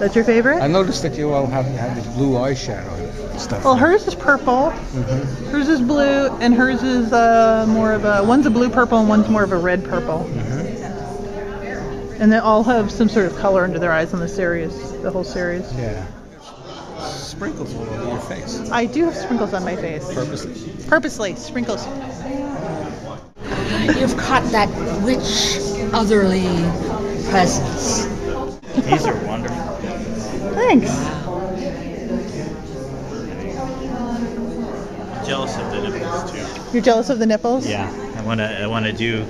That's your favorite? I noticed that you all have this blue eyeshadow and stuff. Well, hers is purple, hers is blue, and hers is more of a, one's a blue purple and one's more of a red purple. And they all have some sort of color under their eyes on the series, the whole series. Yeah. Sprinkles all over your face. I do have sprinkles on my face. Purposely? Purposely, sprinkles. You've caught that witch otherly presence. These are wonderful. Thanks. I'm jealous of the nipples too. You're jealous of the nipples? Yeah, I wanna do.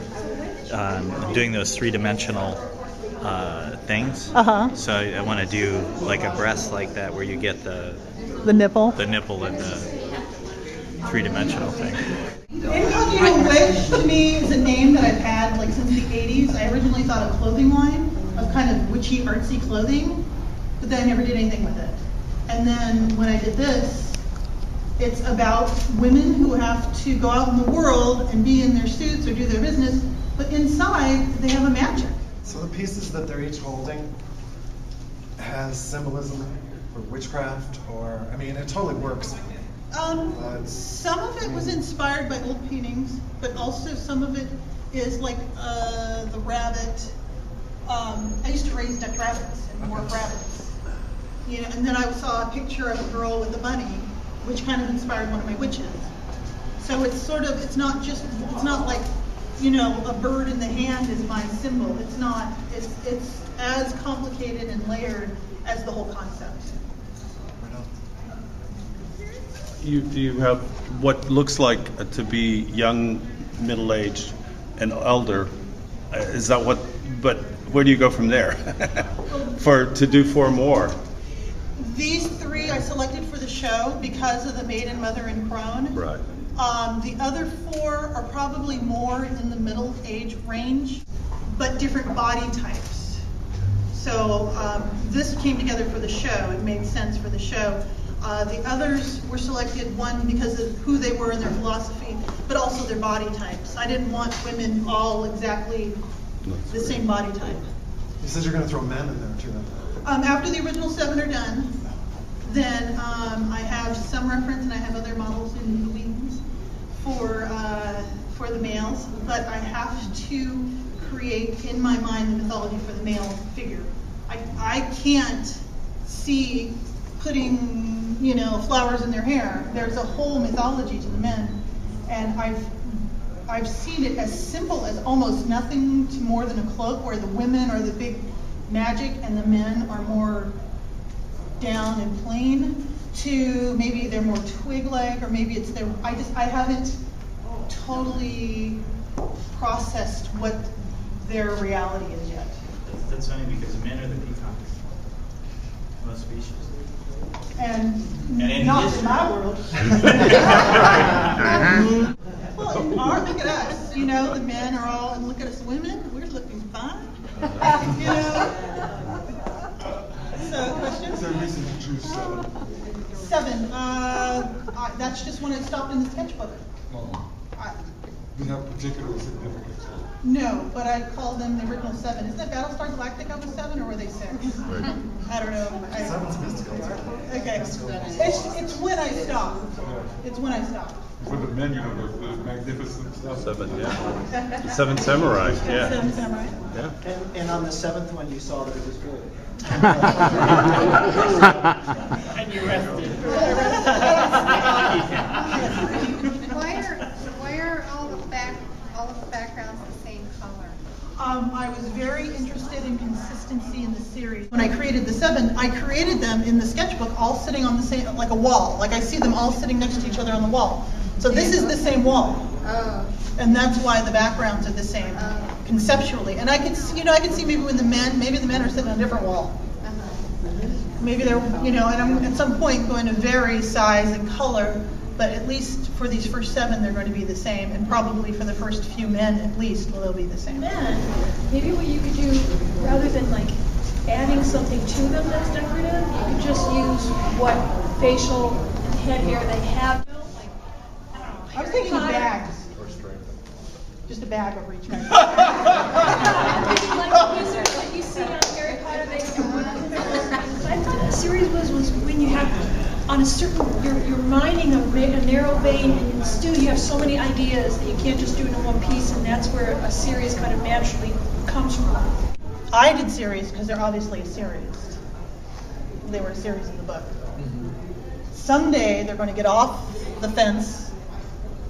I'm doing those three-dimensional things. So I want to do like a breast like that, where you get the nipple and the three-dimensional thing. Incognito Witch to me is a name that I've had like since the 80s. I originally thought a clothing line of kind of witchy, artsy clothing, but then I never did anything with it. And then when I did this, it's about women who have to go out in the world and be in their suits or do their business, but inside they have a magic. So the pieces that they're each holding has symbolism or witchcraft, or, I mean, it totally works. Some of it was inspired by old paintings, but also some of it is like the rabbit. I used to raise duck rabbits and morph rabbits. You know, and then I saw a picture of a girl with a bunny, which kind of inspired one of my witches. So it's sort of, it's not like, you know, a bird in the hand is my symbol. It's not, it's as complicated and layered as the whole concept. You have what looks like to be young, middle-aged, and elder. Is that what, but where do you go from there? to do 4 more? These 3 I selected for the show because of the maiden, mother, and crone. Right. The other 4 are probably more in the middle age range, but different body types. So this came together for the show. It made sense for the show. The others were selected, one because of who they were and their philosophy, but also their body types. I didn't want women all exactly the same body type. You said you're going to throw men in there too. After the original 7 are done, then I have some reference, and I have other models in the wings for the males, but I have to create in my mind the mythology for the male figure. I can't see putting, you know, flowers in their hair. There's a whole mythology to the men, and I've seen it as simple as almost nothing to more than a cloak, where the women are the big magic and the men are more down and plain, to maybe they're more twig-like, or maybe it's their, I haven't totally processed what their reality is yet. That's funny, because men are the peacocks. Most species. And in not in my world. Well, look at us, you know, the men are all, and look at us women, we're looking fine. You know? So, questions? Is there a reason to choose 7? 7. That's just when it stopped in the sketchbook. Do you have particular significance? No, but I called them the original 7. Isn't that Battlestar Galactica was 7, or were they 6? Right. I don't know. 7's mystical. Okay. It's when I stopped. It's when I stopped. For the men, you know, the magnificent stuff. 7, yeah. 7 samurai, yeah. 7 samurai. Yeah. And on the 7th one, you saw that it was good. And you rested. Why are all of the backgrounds the same color? I was very interested in consistency in the series. When I created the 7, I created them in the sketchbook all sitting on the same, like a wall. Like I see them all sitting next to each other on the wall. So this is the same wall. Oh. And that's why the backgrounds are the same, conceptually. And I could see, you know, I could see maybe when the men are sitting on a different wall. Maybe they're, you know, and I'm at some point going to vary size and color, but at least for these first 7, they're going to be the same, and probably for the first few men, at least, they'll be the same. Maybe what you could do, rather than like adding something to them that's decorative, you could just use what facial and head hair they have. Like, I don't know. I was thinking of bags. Just a bag over each head. Like wizards, like you see on Harry Potter, they series was when you have on a certain, you're mining a narrow vein, and in stew you have so many ideas that you can't just do it in one piece, and that's where a series kind of naturally comes from. I did series because they're obviously a series. They were a series in the book. Someday they're going to get off the fence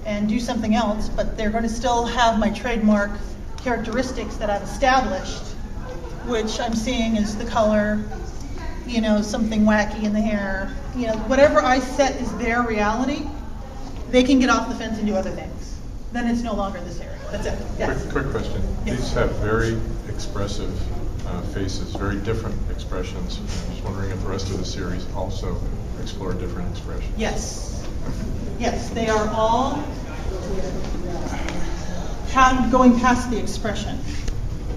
and do something else, but they're going to still have my trademark characteristics that I've established, which I'm seeing is the color, something wacky in the hair, whatever I set is their reality. They can get off the fence and do other things. Then it's no longer the series. That's it. Yes. Quick question. Yes. These have very expressive faces, very different expressions. I'm just wondering if the rest of the series also explore different expressions. Yes. Yes, they are all going past the expression.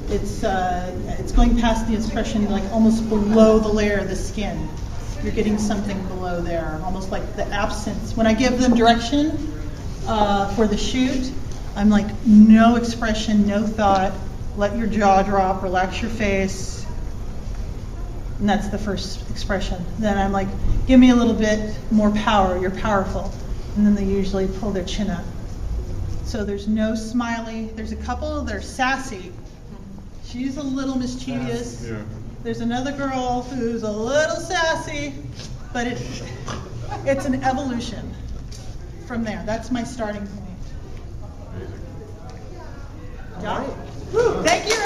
It's going past the expression, like almost below the layer of the skin. You're getting something below there, almost like the absence. When I give them direction for the shoot, I'm like, no expression, no thought, let your jaw drop, relax your face. And that's the first expression. Then I'm like, give me a little bit more power, you're powerful. And then they usually pull their chin up. So there's no smiley. There's a couple that are sassy. She's a little mischievous. Yeah. There's another girl who's a little sassy, but it's an evolution from there. That's my starting point. Amazing. Yeah. Woo, thank you.